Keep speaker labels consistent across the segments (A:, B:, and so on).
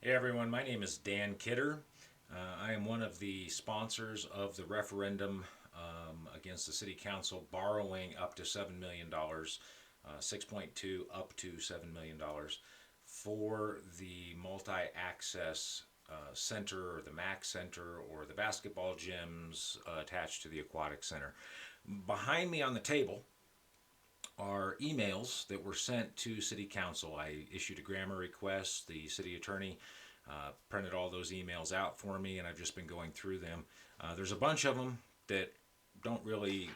A: Hey everyone, my name is Dan Kidder. I am one of the sponsors of the referendum against the City Council borrowing up to $7 million, 6.2 up to $7 million for the multi-access center or the MAC center or the basketball gyms attached to the aquatic center. Behind me on the table are emails that were sent to City Council. I issued a grammar request. The city attorney printed all those emails out for me, and I've just been going through them. There's a bunch of them that don't really,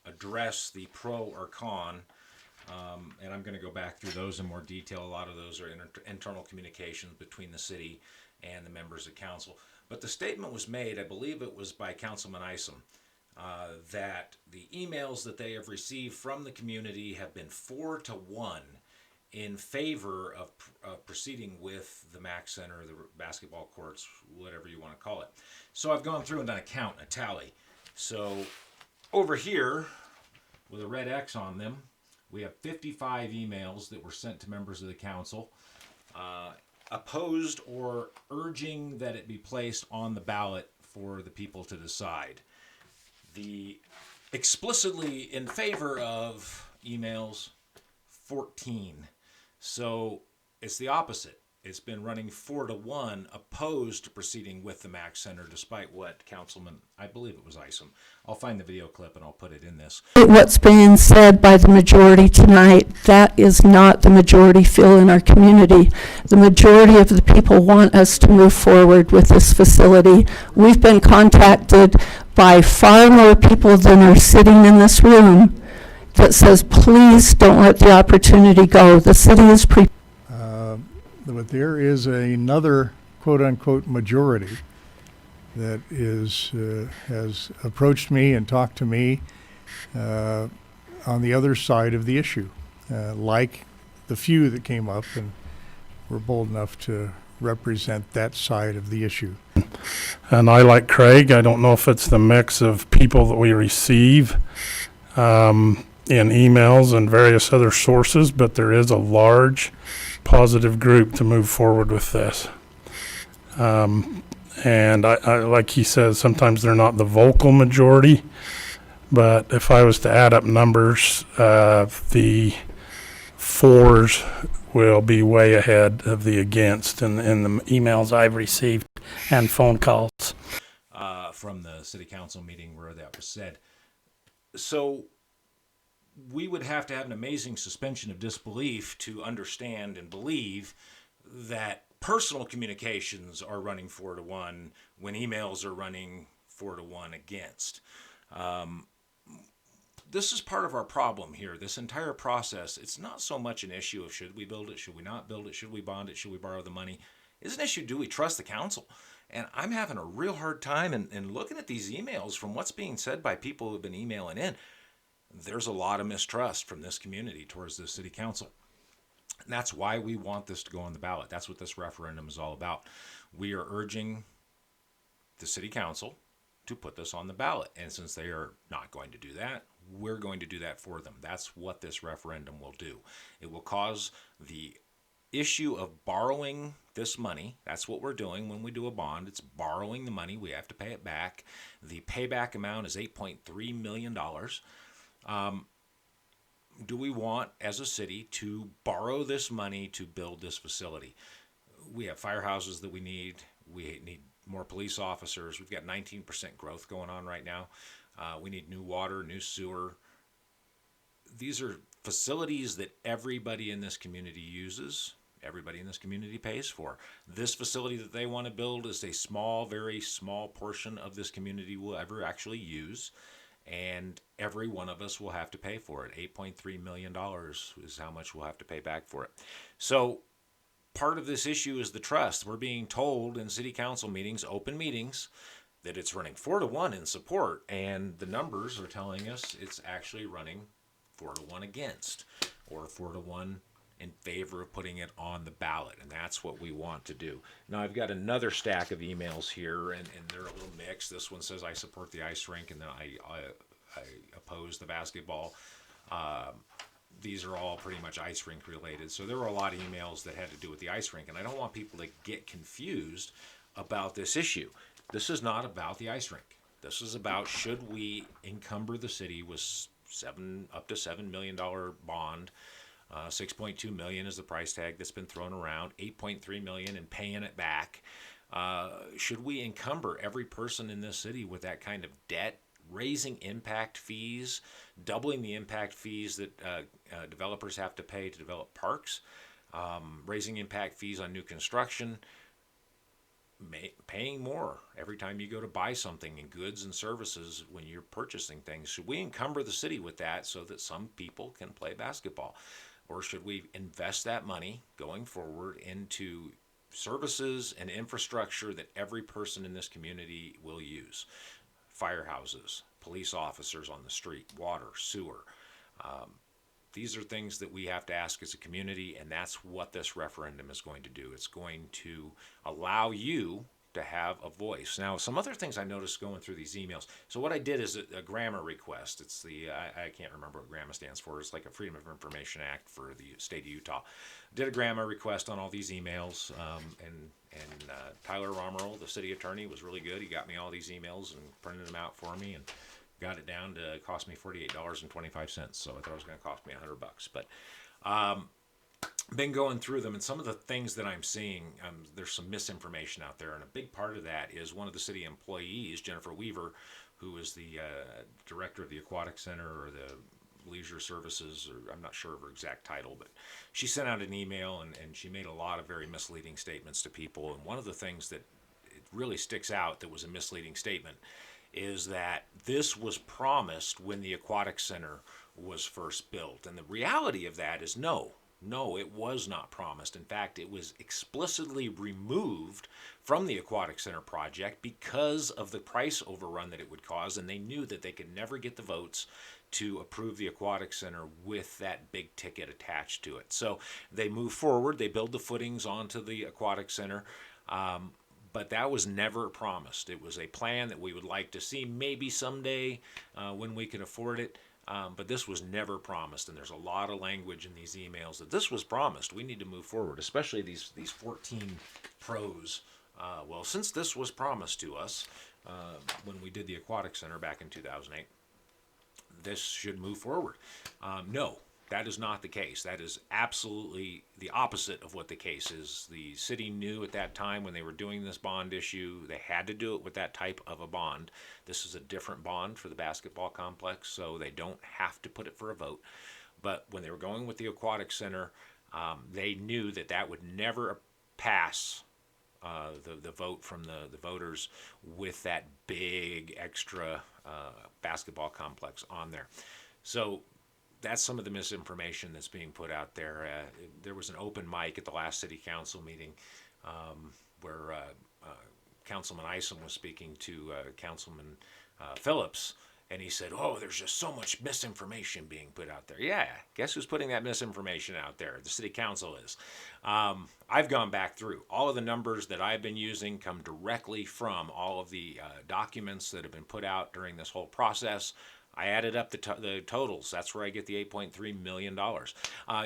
A: address the pro or con, and I'm going to go back through those in more detail. A lot of those are internal communications between the city and the members of council. But the statement was made, I believe it was by Councilman Isom, that the emails that they have received from the community have been 4-1 in favor of proceeding with the MAC Center, the basketball courts, whatever you want to call it. So I've gone through and done a count, a tally. So over here, with a red X on them, we have 55 emails that were sent to members of the council, opposed or urging that it be placed on the ballot for the people to decide. The explicitly in favor of emails, 14. So it's the opposite. It's been running 4-1 opposed to proceeding with the MAC Center, despite what Councilman, I believe it was Isom. I'll find the video clip and I'll put it in this.
B: What's being said by the majority tonight, that is not the majority feel in our community. The majority of the people want us to move forward with this facility. We've been contacted by far more people than are sitting in this room that says, please don't let the opportunity go. The city is
C: but there is another quote-unquote majority that has approached me and talked to me on the other side of the issue, like the few that came up and were bold enough to represent that side of the issue.
D: And I, like Craig, I don't know if it's the mix of people that we receive in emails and various other sources, but there is a large positive group to move forward with this. And I like he says, sometimes they're not the vocal majority, but if I was to add up numbers, the fours will be way ahead of the against in the emails I've received and phone calls.
A: From the city council meeting where that was said. So we would have to have an amazing suspension of disbelief to understand and believe that personal communications are running 4-1 when emails are running 4-1 against. This is part of our problem here. This entire process, it's not so much an issue of should we build it, should we not build it, should we bond it, should we borrow the money. It's an issue, do we trust the council? And I'm having a real hard time in looking at these emails from what's being said by people who have been emailing in. There's a lot of mistrust from this community towards the city council. And that's why we want this to go on the ballot. That's what this referendum is all about. We are urging the city council to put this on the ballot. And since they are not going to do that, we're going to do that for them. That's what this referendum will do. It will cause the issue of borrowing this money. That's what we're doing when we do a bond. It's borrowing the money. We have to pay it back. The payback amount is $8.3 million. Do we want, as a city, to borrow this money to build this facility? We have firehouses that we need. We need more police officers. We've got 19% growth going on right now. We need new water, new sewer. These are facilities that everybody in this community uses. Everybody in this community pays for. This facility that they want to build is a small, very small portion of this community will ever actually use. And every one of us will have to pay for it. $8.3 million is how much we'll have to pay back for it. So part of this issue is the trust. We're being told in city council meetings, open meetings, that it's running 4-1 in support. And the numbers are telling us it's actually running 4-1 against, or 4-1 in favor of putting it on the ballot. And that's what we want to do. Now, I've got another stack of emails here, and they're a little mixed. This one says I support the ice rink, and then I oppose the basketball. these are all pretty much ice rink related. So there were a lot of emails that had to do with the ice rink, and I don't want people to get confused about this issue. This is not about the ice rink. This is about, should we encumber the city with up to $7 million bond? 6.2 million is the price tag that's been thrown around. 8.3 million and paying it back. Should we encumber every person in this city with that kind of debt? Raising impact fees, doubling the impact fees that developers have to pay to develop parks, raising impact fees on new construction, paying more every time you go to buy something in goods and services when you're purchasing things. Should we encumber the city with that so that some people can play basketball? Or should we invest that money going forward into services and infrastructure that every person in this community will use? Firehouses, police officers on the street, water, sewer. These are things that we have to ask as a community, and that's what this referendum is going to do. It's going to allow you to have a voice. Now, some other things I noticed going through these emails. So what I did is a grammar request. It's the, I can't remember what GRAMA stands for. It's like a Freedom of Information Act for the state of Utah. Did a grammar request on all these emails, and Tyler Romerl, the city attorney, was really good. He got me all these emails and printed them out for me and got it down to cost me $48.25. So I thought it was going to cost me $100. But been going through them, and some of the things that I'm seeing, there's some misinformation out there, and a big part of that is one of the city employees, Jennifer Weaver, who is the director of the Aquatic Center or the Leisure Services, or I'm not sure of her exact title, but she sent out an email and she made a lot of very misleading statements to people. And one of the things that it really sticks out that was a misleading statement is that this was promised when the Aquatic Center was first built. And the reality of that is no, it was not promised. In fact, it was explicitly removed from the Aquatic Center project because of the price overrun that it would cause, and they knew that they could never get the votes to approve the Aquatic Center with that big ticket attached to it. So they moved forward, they built the footings onto the Aquatic Center, but that was never promised. It was a plan that we would like to see maybe someday when we can afford it. But this was never promised, and there's a lot of language in these emails that this was promised. We need to move forward, especially these 14 pros. Well, since this was promised to us when we did the Aquatic Center back in 2008, this should move forward. No, that is not the case. That is absolutely the opposite of what the case is. The city knew at that time when they were doing this bond issue, they had to do it with that type of a bond. This is a different bond for the basketball complex, so they don't have to put it for a vote. But when they were going with the Aquatic Center, they knew that that would never pass the vote from the voters with that big extra basketball complex on there. So that's some of the misinformation that's being put out there. There was an open mic at the last city council meeting where Councilman Isom was speaking to Councilman Phillips, and he said, "Oh, there's just so much misinformation being put out there." Yeah, guess who's putting that misinformation out there? The city council is. I've gone back through. All of the numbers that I've been using come directly from all of the documents that have been put out during this whole process. I added up the totals. That's where I get the $8.3 million.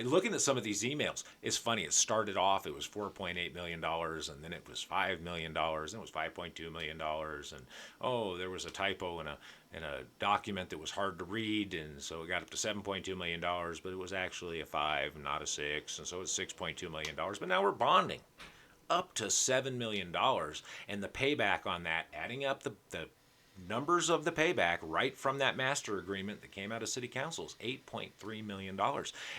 A: Looking at some of these emails, it's funny. It started off, it was $4.8 million, and then it was $5 million, then it was $5.2 million, and oh, there was a typo in a document that was hard to read, and so it got up to $7.2 million, but it was actually a 5, not a 6, and so it's $6.2 million. But now we're bonding up to $7 million, and the payback on that, adding up the numbers of the payback right from that master agreement that came out of city council is $8.3 million.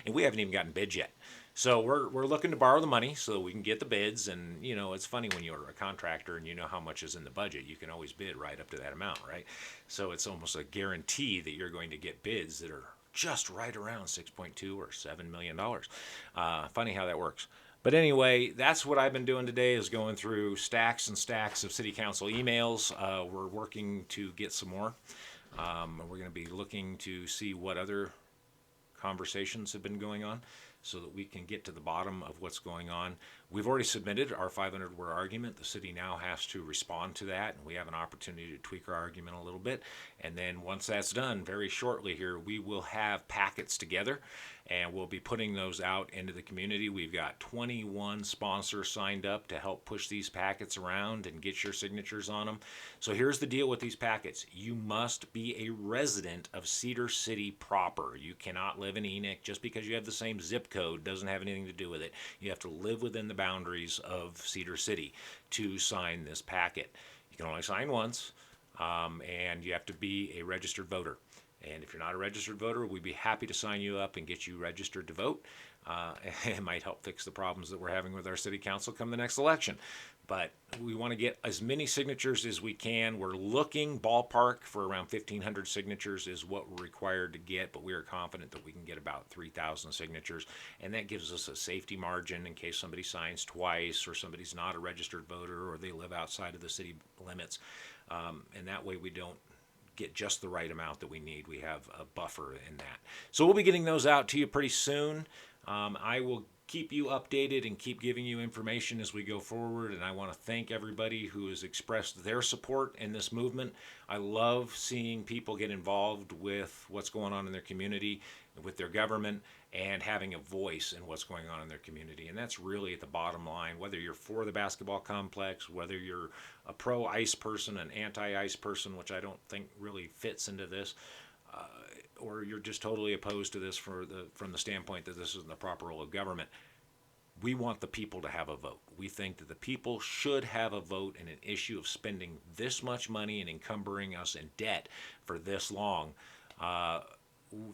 A: And we haven't even gotten bids yet. So we're looking to borrow the money so that we can get the bids. And, you know, it's funny when you're a contractor and you know how much is in the budget. You can always bid right up to that amount, right? So it's almost a guarantee that you're going to get bids that are just right around 6.2 or $7 million. Funny how that works. But anyway, that's what I've been doing today, is going through stacks and stacks of city council emails. We're working to get some more. We're going to be looking to see what other conversations have been going on so that we can get to the bottom of what's going on. We've already submitted our 500-word argument. The city now has to respond to that, and we have an opportunity to tweak our argument a little bit. And then once that's done, very shortly here, we will have packets together and we'll be putting those out into the community. We've got 21 sponsors signed up to help push these packets around and get your signatures on them. So here's the deal with these packets. You must be a resident of Cedar City proper. You cannot live in Enoch. Just because you have the same zip code doesn't have anything to do with it. You have to live within the boundaries of Cedar City to sign this packet. You can only sign once, and you have to be a registered voter. And if you're not a registered voter, we'd be happy to sign you up and get you registered to vote. It might help fix the problems that we're having with our city council come the next election. But we want to get as many signatures as we can. We're looking ballpark for around 1,500 signatures is what we're required to get, but we are confident that we can get about 3,000 signatures. And that gives us a safety margin in case somebody signs twice or somebody's not a registered voter or they live outside of the city limits. And that way we don't get just the right amount that we need. We have a buffer in that. So we'll be getting those out to you pretty soon. I will keep you updated and keep giving you information as we go forward. And I want to thank everybody who has expressed their support in this movement. I love seeing people get involved with what's going on in their community, with their government, and having a voice in what's going on in their community. And that's really at the bottom line, whether you're for the basketball complex, whether you're a pro-ice person, an anti-ice person, which I don't think really fits into this, or you're just totally opposed to this from the standpoint that this isn't the proper role of government. We want the people to have a vote. We think that the people should have a vote in an issue of spending this much money and encumbering us in debt for this long.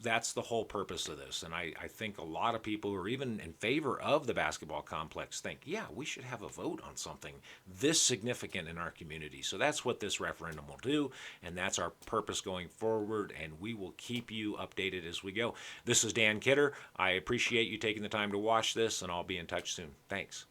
A: That's the whole purpose of this. And I think a lot of people who are even in favor of the basketball complex think, yeah, we should have a vote on something this significant in our community. So that's what this referendum will do, and that's our purpose going forward, and we will keep you updated as we go. This is Dan Kidder. I appreciate you taking the time to watch this, and I'll be in touch soon. Thanks.